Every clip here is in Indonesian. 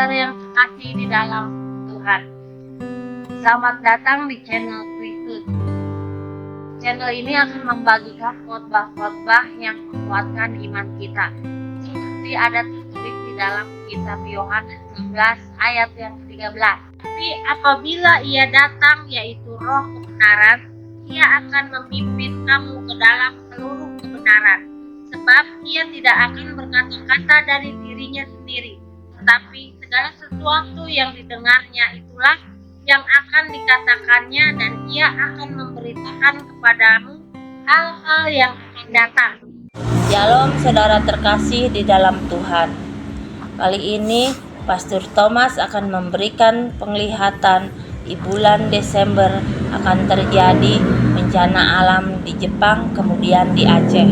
saudara yang terkasih di dalam Tuhan. Selamat datang di channel Kristus. Channel ini akan membagikan khotbah-khotbah yang menguatkan iman kita. Seperti ada tertulis di dalam kitab Yohanes 11 ayat yang 13. Tapi apabila ia datang, yaitu Roh kebenaran, ia akan memimpin kamu ke dalam seluruh kebenaran. Sebab ia tidak akan berkata-kata dari dirinya sendiri, tetapi segala sesuatu yang didengarnya itulah yang akan dikatakannya, dan ia akan memberitakan kepadamu hal-hal yang akan datang. Shalom saudara terkasih di dalam Tuhan. Kali ini Pastor Thomas akan memberikan penglihatan di bulan Desember akan terjadi bencana alam di Jepang kemudian di Aceh.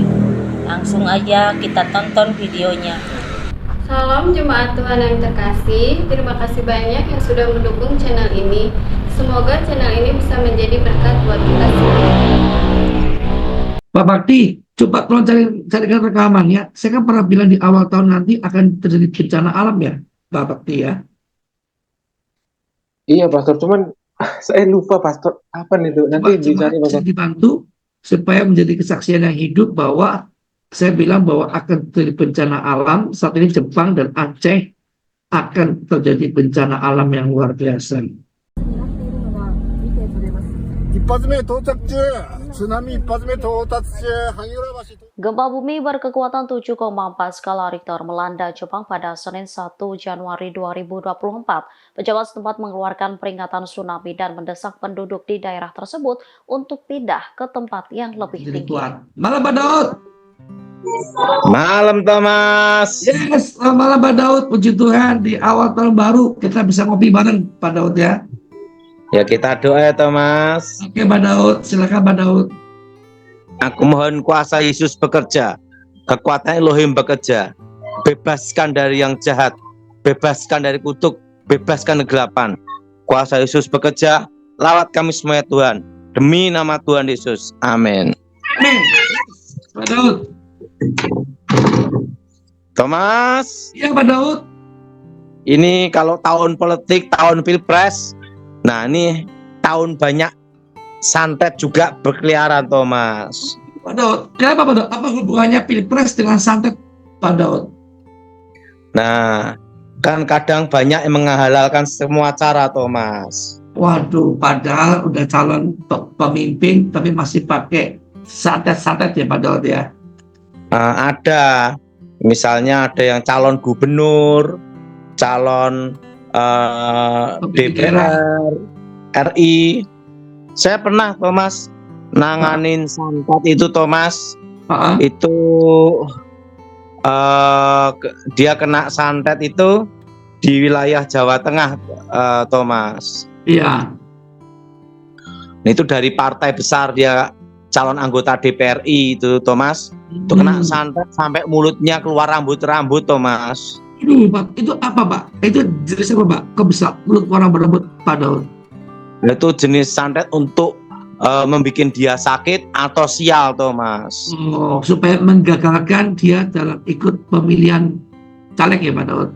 Langsung aja kita tonton videonya. Salam jemaat Tuhan yang terkasih. Terima kasih banyak yang sudah mendukung channel ini. Semoga channel ini bisa menjadi berkat buat kita semua. Pak Bakti, coba tolong carikan rekaman ya. Saya kan pernah bilang di awal tahun nanti akan terjadi bencana alam ya, Pak Bakti ya. Iya Pastor, cuman saya lupa Pastor apa nih itu. Nanti dicari Saya Pastor. dibantu supaya menjadi kesaksian yang hidup bahwa saya bilang bahwa akan terjadi bencana alam. Saat ini Jepang dan Aceh akan terjadi bencana alam yang luar biasa. Gempa bumi berkekuatan 7,4 skala Richter melanda Jepang pada Senin 1 Januari 2024. Pejabat setempat mengeluarkan peringatan tsunami dan mendesak penduduk di daerah tersebut untuk pindah ke tempat yang lebih tinggi. Malam Pak Daud. Malam Thomas. Yes, malam Pak Daud. Puji Tuhan di awal tahun baru kita bisa ngopi bareng Pak Daud ya. Ya kita doa ya Thomas. Oke Pak Daud, silakan Pak Daud. Aku mohon kuasa Yesus bekerja, kekuatan Elohim bekerja, bebaskan dari yang jahat, bebaskan dari kutuk, bebaskan kegelapan. Kuasa Yesus bekerja, lawat kami semua ya Tuhan, demi nama Tuhan Yesus. Amin. Amin. Pak Daud. Thomas. Iya Pak Daud. Ini kalau tahun politik, tahun pilpres, nah ini tahun banyak santet juga berkeliaran Thomas. Pak Daud, kenapa Pak Daud? Apa hubungannya pilpres dengan santet Pak Daud? Nah, kan kadang banyak yang menghalalkan semua cara Thomas. Waduh, padahal udah calon pemimpin tapi masih pakai santet-santet ya Pak Daud ya? Ada, misalnya ada yang calon gubernur, calon DPR, RI. Saya pernah Thomas nanganin santet itu Thomas. Itu dia kena santet itu di wilayah Jawa Tengah Thomas. Iya. Itu dari partai besar, dia calon anggota DPRI itu Thomas. Itu kena santet sampai mulutnya keluar rambut-rambut Thomas. Aduh Pak, itu apa Pak? Itu jenis apa Pak? Kok bisa mulut orang berambut Pak Daud? Itu jenis santet untuk membuat dia sakit atau sial Thomas. Oh, supaya menggagalkan dia dalam ikut pemilihan caleg ya Pak Daud?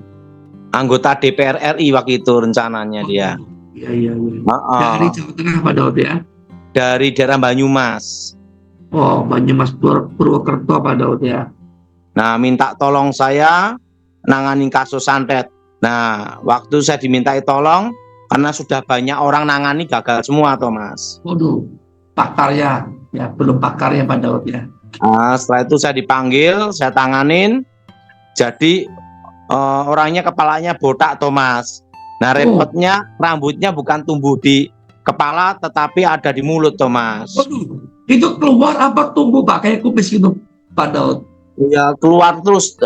Anggota DPR RI waktu itu rencananya dia. Iya. Dari Jawa Tengah Pak Daud ya? Dari daerah Banyumas. Oh, Banyumas Purwokerto Pak Daud ya? Nah, minta tolong saya nanganin kasus santet. Nah, waktu saya dimintai tolong, karena sudah banyak orang nangani gagal semua Thomas. Waduh, pakarnya ya, belum pakarnya Pak Daud ya? Nah, setelah itu saya dipanggil, saya tanganin. Jadi orangnya kepalanya botak Thomas. Nah, repotnya rambutnya bukan tumbuh di kepala tetapi ada di mulut Thomas. Waduh, itu keluar apa tumbuh Pak? Kayak kupis gitu Pak Daud? Ya keluar terus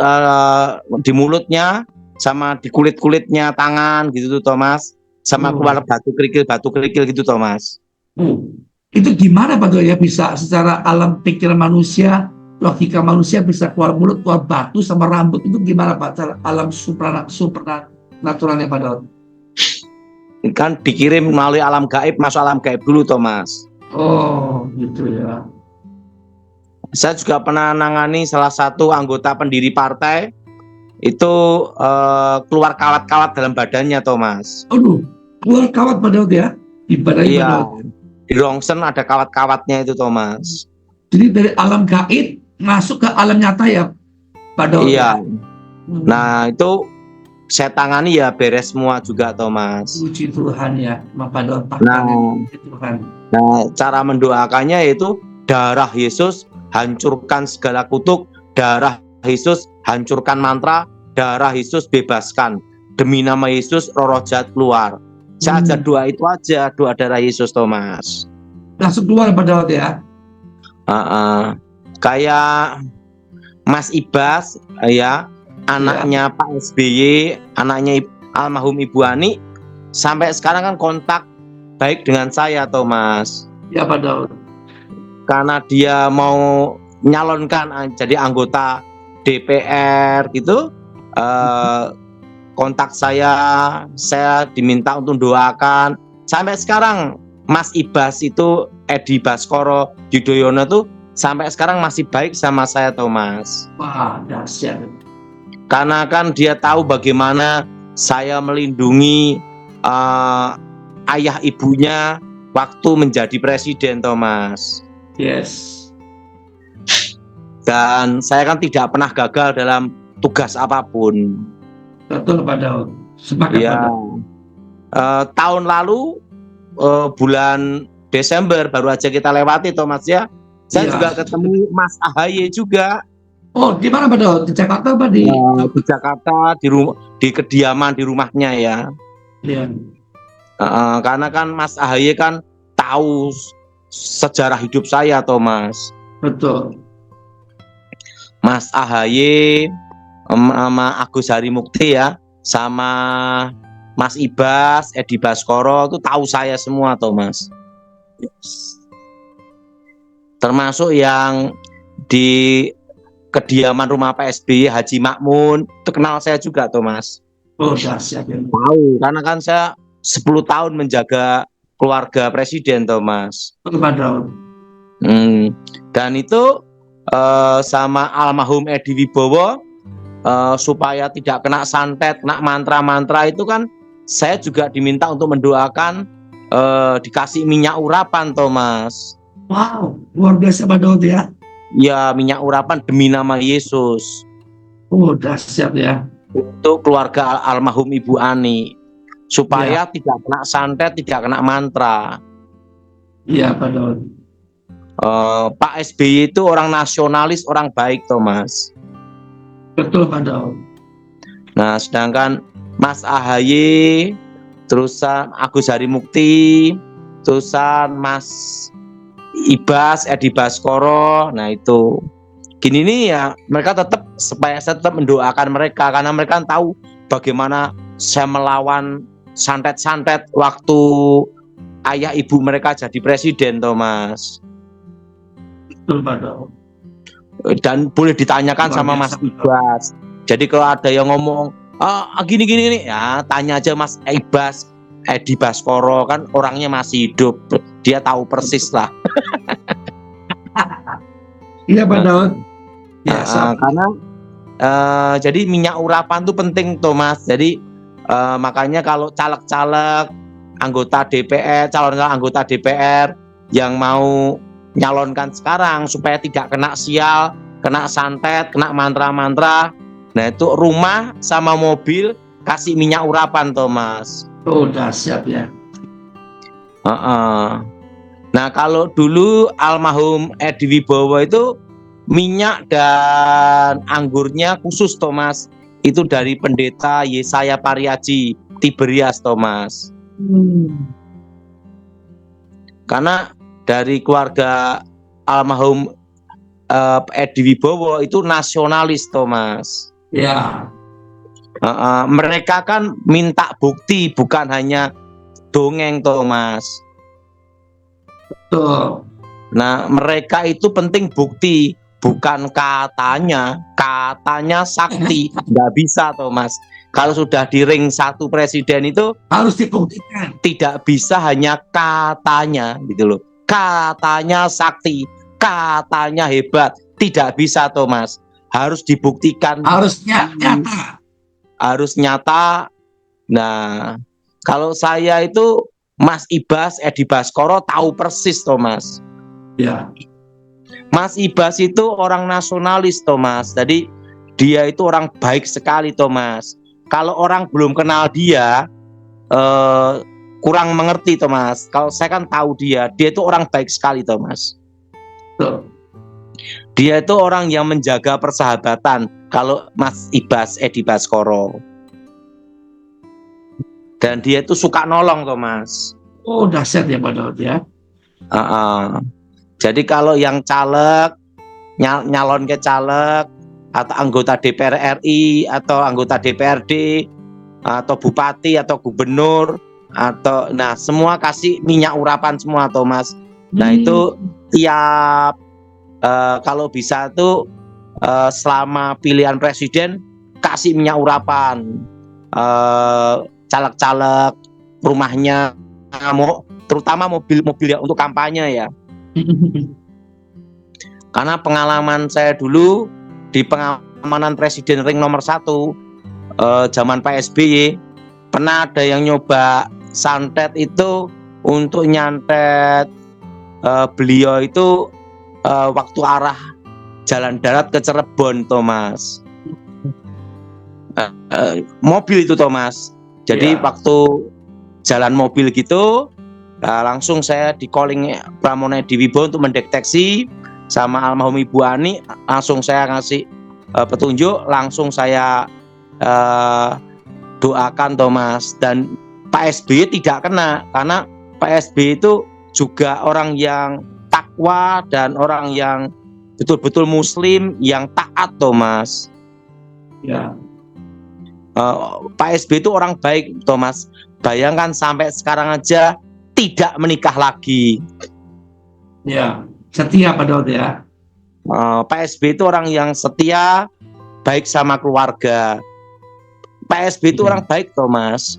di mulutnya sama di kulit-kulitnya tangan gitu tuh Thomas, sama keluar batu kerikil gitu Thomas. Itu gimana Pak Daud ya bisa secara alam pikiran manusia, logika manusia bisa keluar mulut, keluar batu sama rambut, itu gimana Pak? Cara alam supernaturalnya Pak Daud? Kan dikirim melalui alam gaib, masuk alam gaib dulu Thomas. Oh gitu ya. Saya juga pernah nangani salah satu anggota pendiri partai itu keluar kawat-kawat dalam badannya Thomas. Aduh, keluar kawat Pak Daud ya? Ibadahnya Pak Iya, Daud. di rongsen ada kawat-kawatnya itu Thomas. Jadi dari alam gaib masuk ke alam nyata ya Pak Daud Iya. ya? Nah itu saya tangani ya beres semua juga Thomas. Puji Tuhan ya, Pak Daud. Nah. Puji Tuhan. Nah, cara mendoakannya yaitu darah Yesus hancurkan segala kutuk, darah Yesus hancurkan mantra, darah Yesus bebaskan. Demi nama Yesus roh jahat keluar. Saya ajar doa itu aja, doa darah Yesus Thomas. Langsung keluar Pak Daud ya? Kayak Mas Ibas ya, anaknya Pak SBY, anaknya almarhum Ibu Ani, sampai sekarang kan kontak baik dengan saya Thomas. Ya Pak Daud. Karena dia mau nyalonkan jadi anggota DPR gitu, kontak saya diminta untuk doakan. Sampai sekarang Mas Ibas itu, Edi Baskoro Yudhoyono tuh sampai sekarang masih baik sama saya Thomas. Wah, dahsyat. Karena kan dia tahu bagaimana saya melindungi ayah ibunya waktu menjadi presiden Thomas. Yes. Dan saya kan tidak pernah gagal dalam tugas apapun. Betul Pak Daud. Sepakat Pak Ya. Daud. Tahun lalu bulan Desember baru aja kita lewati Thomas ya. Saya Iya. juga ketemu Mas AHY juga. Oh, di mana Pak Daud? Di Jakarta apa di? Di Jakarta, di kediaman di rumahnya ya. Iya. Karena kan Mas AHY kan tahu sejarah hidup saya Thomas. Betul. Mas AHY sama Agus Harimukti ya, sama Mas Ibas, Edi Baskoro itu tahu saya semua Thomas. Termasuk yang di kediaman rumah Pak SBY Haji Makmun itu kenal saya juga Thomas. Oh, dahsyat ya. Tahu, karena kan saya 10 tahun menjaga keluarga presiden Thomas. Betul Pak Daud. Dan itu sama almarhum Edi Wibowo, supaya tidak kena santet, kena mantra-mantra itu kan saya juga diminta untuk mendoakan, dikasih minyak urapan Thomas. Wow, luar biasa Pak Daud ya. Ya, minyak urapan demi nama Yesus Oh, dahsyat ya. untuk keluarga almarhum Ibu Ani, supaya tidak kena santet, tidak kena mantra. Iya Pak Daud. Pak SBY itu orang nasionalis, orang baik Thomas. Betul Pak Daud. Nah, sedangkan Mas AHY, terusan Agus Harimukti, terusan Mas Ibas, Edi Baskoro, nah itu gini nih ya, mereka tetap, supaya saya tetap mendoakan mereka, karena mereka tahu bagaimana saya melawan santet-santet waktu ayah ibu mereka jadi presiden Thomas. Betul Pak Daud. Dan boleh ditanyakan Luar sama biasa, Mas Ibas. Jadi kalau ada yang ngomong gini-gini nih, ya tanya aja Mas Ibas, Edi Baskoro, kan orangnya masih hidup, dia tahu persis lah. Iya Pak Daud. Ya, Karena jadi minyak urapan itu penting Thomas. Jadi makanya kalau caleg-caleg anggota DPR, calon anggota DPR yang mau nyalonkan sekarang supaya tidak kena sial, kena santet, kena mantra-mantra, nah itu rumah sama mobil kasih minyak urapan Thomas. oh dahsyat ya. Nah kalau dulu almarhum Edi Wibowo itu minyak dan anggurnya khusus Thomas, itu dari pendeta Yesaya Pariaji Tiberias Thomas. Karena dari keluarga almarhum Edi Wibowo itu nasionalis Thomas. Ya. Mereka kan minta bukti, bukan hanya dongeng Thomas. Betul. Nah mereka itu penting bukti, bukan katanya sakti. Nggak bisa Thomas. Kalau sudah di ring satu presiden itu Harus dibuktikan. tidak bisa hanya katanya gitu loh. Katanya sakti, katanya hebat, tidak bisa Thomas. harus dibuktikan, Harusnya nyata. harus nyata. Nah, kalau saya itu Mas Ibas Edi Baskoro tahu persis Thomas. Ya. Mas Ibas itu orang nasionalis Thomas. Jadi dia itu orang baik sekali Thomas. Kalau orang belum kenal dia kurang mengerti Thomas. Kalau saya kan tahu dia itu orang baik sekali Thomas. Tuh. Dia itu orang yang menjaga persahabatan. Kalau Mas Ibas Edi Baskoro. Dan dia itu suka nolong Thomas. Oh, dahsyat ya Pak Daud ya. Jadi kalau yang caleg, nyalon ke caleg, atau anggota DPR RI, atau anggota DPRD, atau bupati, atau gubernur, atau semua kasih minyak urapan semua Thomas. Nah itu tiap kalau bisa tuh selama pilihan presiden kasih minyak urapan. Caleg-caleg rumahnya, terutama mobil-mobil ya untuk kampanye ya. Karena pengalaman saya dulu di pengamanan presiden ring nomor 1 zaman Pak SBY, pernah ada yang nyoba santet itu untuk nyantet beliau itu waktu arah jalan darat ke Cirebon Thomas. Mobil itu Thomas. Jadi waktu jalan mobil gitu langsung saya di calling Pramono Edi Wibowo untuk mendeteksi sama almarhum Ibu Ani, langsung saya ngasih petunjuk, langsung saya doakan Thomas. Dan Pak SBY tidak kena karena Pak SBY itu juga orang yang takwa dan orang yang betul-betul muslim yang taat Thomas. Ya. Pak SBY itu orang baik Thomas. Bayangkan sampai sekarang aja tidak menikah lagi. Ya, setia Pak Daud ya. Pak SBY itu orang yang setia, baik sama keluarga. Pak SBY itu orang baik Thomas.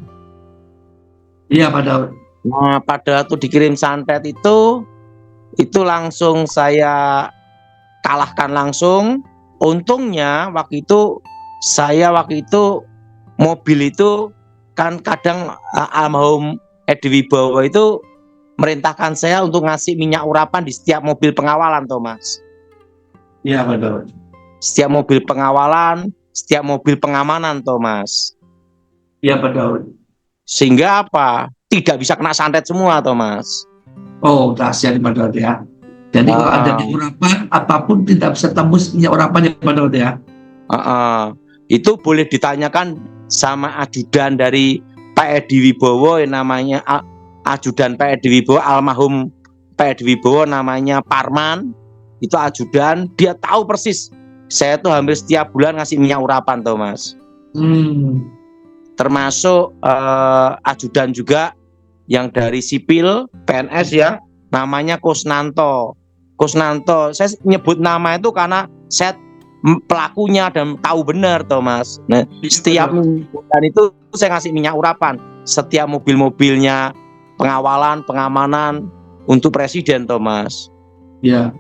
Iya Pak Daud. Nah, pada waktu dikirim santet itu langsung saya kalahkan langsung. Untungnya waktu itu mobil itu kan kadang almarhum Edi Wibowo itu merintahkan saya untuk ngasih minyak urapan di setiap mobil pengawalan Thomas. Iya Pak Daud. Setiap mobil pengawalan, setiap mobil pengamanan Thomas. Iya Pak Daud. Sehingga apa? Tidak bisa kena santet semua Thomas. Oh, dahsyat Pak Daud ya. Jadi kalau ada minyak urapan, apapun tidak bisa tembus minyak urapan ya Pak Daud ya. Itu boleh ditanyakan sama ajudan dari Pak Edi Wibowo yang namanya ajudan Pak Edi Wibowo, almarhum Pak Edi Wibowo namanya Parman. Itu ajudan, dia tahu persis. Saya tuh hampir setiap bulan ngasih minyak urapan Thomas. Termasuk ajudan juga yang dari sipil PNS ya, namanya Kusnanto. Saya nyebut nama itu karena saya pelakunya dan tahu benar Thomas. Nah, setiap bulan itu saya ngasih minyak urapan. Setiap mobil-mobilnya pengawalan, pengamanan untuk presiden Thomas. Ya.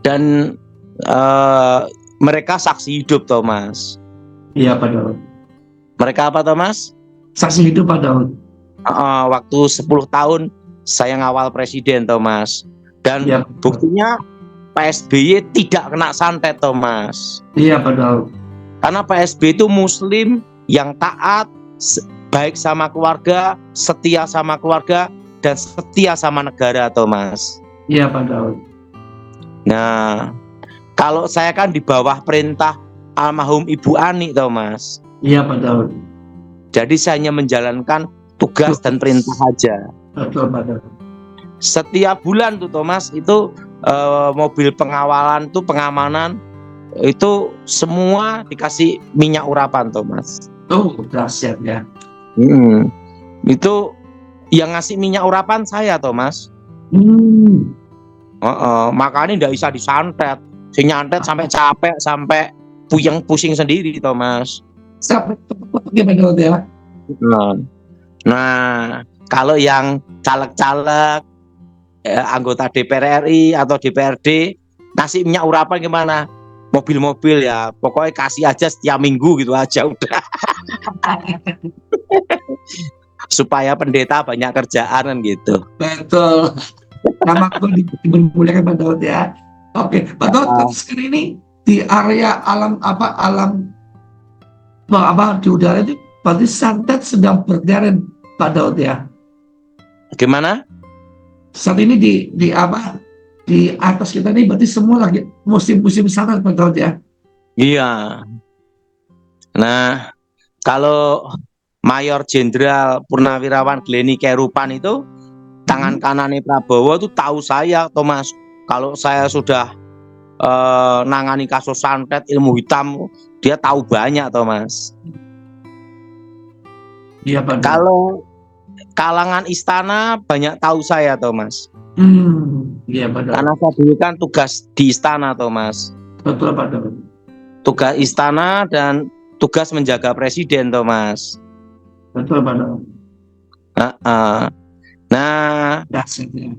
Dan mereka saksi hidup Thomas. Iya Pak Daud. Mereka apa Thomas? Saksi hidup Pak Daud. Waktu 10 tahun saya ngawal presiden Thomas. Dan ya, buktinya Pak SBY tidak kena santet Thomas. Iya Pak Daud. Karena Pak SBY itu muslim yang taat, baik sama keluarga, setia sama keluarga, dan setia sama negara Thomas. Iya Pak Daud. Nah, kalau saya kan di bawah perintah almarhum Ibu Ani Thomas. Iya Pak Daud. Jadi saya hanya menjalankan tugas dan perintah saja. Betul Pak Daud. Setiap bulan tuh Thomas itu mobil pengawalan tuh pengamanan itu semua dikasih minyak urapan Thomas. Oh, dahsyat ya. Itu yang ngasih minyak urapan saya Thomas. Makanya tidak bisa disantet. Si nyantet sampai capek, sampai pusing sendiri Thomas. Sampai Pak ya. Nah, kalau yang caleg-caleg anggota DPR RI atau DPRD ngasih minyak urapan gimana? mobil-mobil ya, pokoknya kasih aja setiap minggu gitu aja udah. Supaya pendeta banyak kerjaan kan gitu. Betul. Nama Tuhan dimuliakan Pak Daud ya. Oke, Pak Daud, terus sekarang ini di area alam di udara itu berarti santet sedang berkeliaran Pak Daud ya. Gimana? Saat ini di atas kita ini berarti semua lagi musim santet Pak Daud ya. Iya. Nah, kalau Mayor Jenderal Purnawirawan Glenny Kerupan itu tangan kanannya Prabowo itu tahu saya, Thomas. Kalau saya sudah nangani kasus santet ilmu hitam, dia tahu banyak, Thomas. Iya Pak Daud. Kalau kalangan istana banyak tahu saya, Thomas. Iya Pak Daud. Karena saya dulu kan tugas di istana, Thomas. Betul Pak Daud. Tugas istana dan tugas menjaga presiden, Thomas. Betul Pak Daud. Nah, Dasarnya.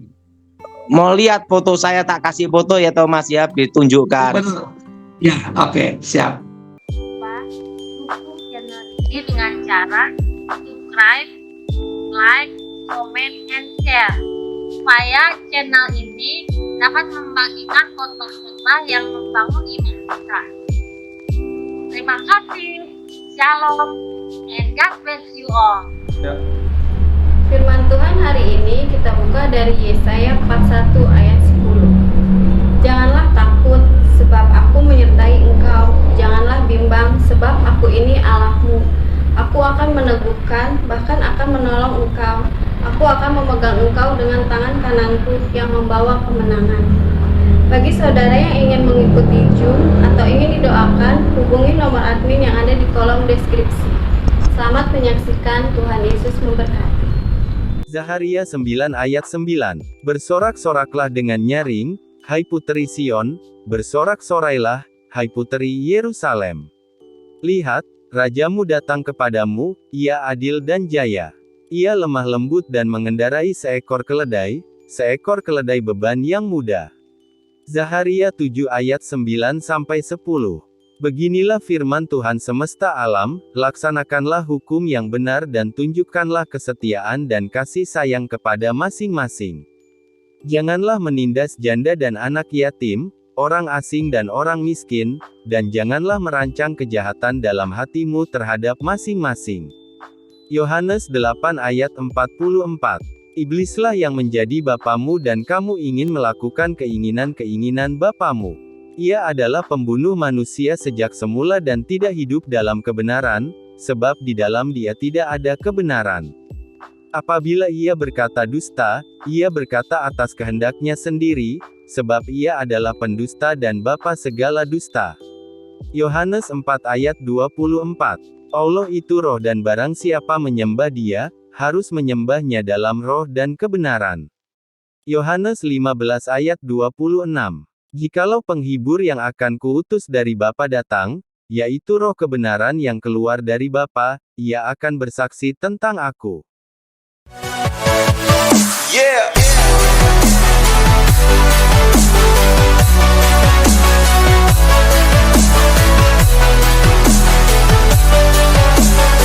mau lihat foto saya, tak kasih foto ya, Thomas ya, ditunjukkan. Betul. Ya, oke, siap. Pak, dukung channel ini dengan cara subscribe, like, comment, and share supaya channel ini dapat membagikan khotbah-khotbah yang membangun iman kita. Terima kasih. Shalom and God bless you all. Firman Tuhan hari ini kita buka dari Yesaya 41 ayat 10. Janganlah takut sebab aku menyertai engkau, janganlah bimbang sebab aku ini Allahmu. Aku akan meneguhkan, bahkan akan menolong engkau. Aku akan memegang engkau dengan tangan kananku yang membawa kemenangan. Bagi saudara yang ingin mengikuti Zoom atau ingin didoakan, hubungi nomor admin yang ada di kolom deskripsi. Selamat menyaksikan, Tuhan Yesus memberkati. Zaharia 9 ayat 9. Bersorak-soraklah dengan nyaring, hai puteri Sion, bersorak-sorailah, hai puteri Yerusalem. Lihat, rajamu datang kepadamu, ia adil dan jaya. Ia lemah lembut dan mengendarai seekor keledai beban yang mudah. Zaharia 7 ayat 9-10. Beginilah firman Tuhan semesta alam, laksanakanlah hukum yang benar dan tunjukkanlah kesetiaan dan kasih sayang kepada masing-masing. Janganlah menindas janda dan anak yatim, orang asing dan orang miskin, dan janganlah merancang kejahatan dalam hatimu terhadap masing-masing. Yohanes 8 ayat 44. Iblislah yang menjadi bapamu dan kamu ingin melakukan keinginan-keinginan bapamu. Ia adalah pembunuh manusia sejak semula dan tidak hidup dalam kebenaran, sebab di dalam dia tidak ada kebenaran. Apabila ia berkata dusta, ia berkata atas kehendaknya sendiri, sebab ia adalah pendusta dan bapa segala dusta. Yohanes 4 ayat 24. Allah itu roh dan barang siapa menyembah dia, harus menyembahnya dalam roh dan kebenaran. Yohanes 15 ayat 26. Jikalau penghibur yang akan kuutus dari Bapa datang, yaitu roh kebenaran yang keluar dari Bapa, ia akan bersaksi tentang aku. Yeah.